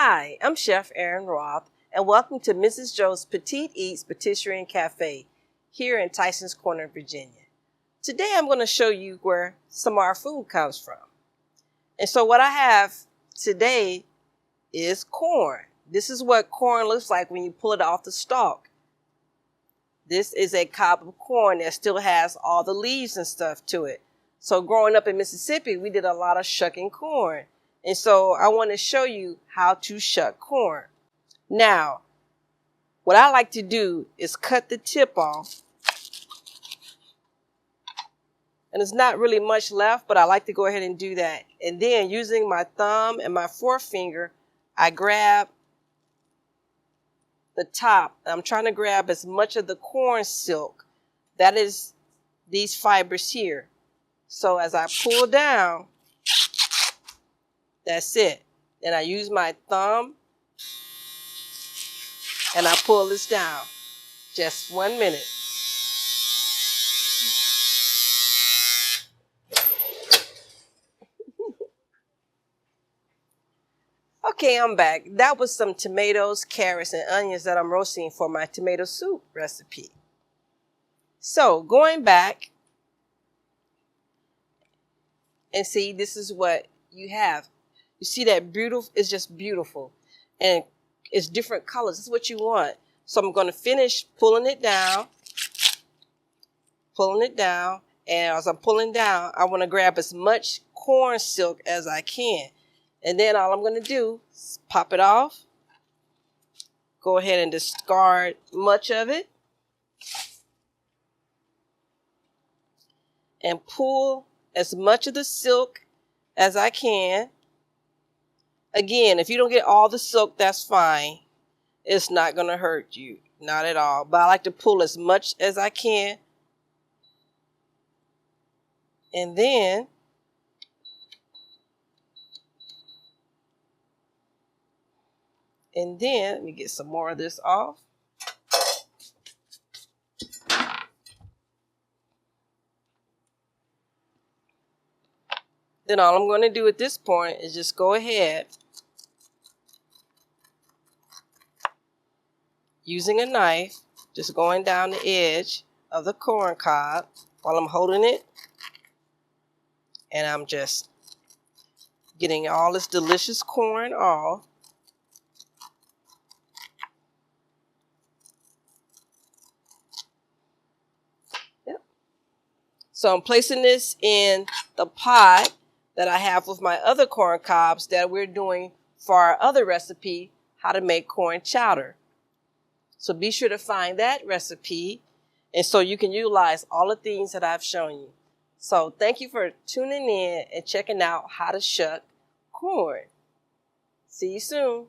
Hi, I'm Chef Aaron Roth, and welcome to Mrs. Joe's Petite Eats Patisserie and Cafe here in Tyson's Corner, Virginia. Today I'm going to show you where some of our food comes from. And so what I have today is corn. This is what corn looks like when you pull it off the stalk. This is a cob of corn that still has all the leaves and stuff to it. So growing up in Mississippi, we did a lot of shucking corn. And so I want to show you how to shuck corn. Now, what I like to do is cut the tip off. And there's not really much left, but I like to go ahead and do that. And then using my thumb and my forefinger, I grab the top. I'm trying to grab as much of the corn silk. That is these fibers here. So as I pull down, that's it. Then I use my thumb and I pull this down. Just 1 minute. Okay, I'm back. That was some tomatoes, carrots, and onions that I'm roasting for my tomato soup recipe. So going back and see, this is what you have. You see that beautiful? It's just beautiful. And it's different colors. This is what you want. So I'm going to finish pulling it down. And as I'm pulling down, I want to grab as much corn silk as I can. And then all I'm going to do is pop it off. Go ahead and discard much of it. And pull as much of the silk as I can. Again, if you don't get all the silk, that's fine. It's not going to hurt you. Not at all. But I like to pull as much as I can. And then let me get some more of this off. Then all I'm going to do at this point is just go ahead using a knife, just going down the edge of the corn cob while I'm holding it. And I'm just getting all this delicious corn off. Yep. So I'm placing this in the pot that I have with my other corn cobs that we're doing for our other recipe, how to make corn chowder. So be sure to find that recipe, and so you can utilize all the things that I've shown you. So thank you for tuning in and checking out how to shuck corn. See you soon.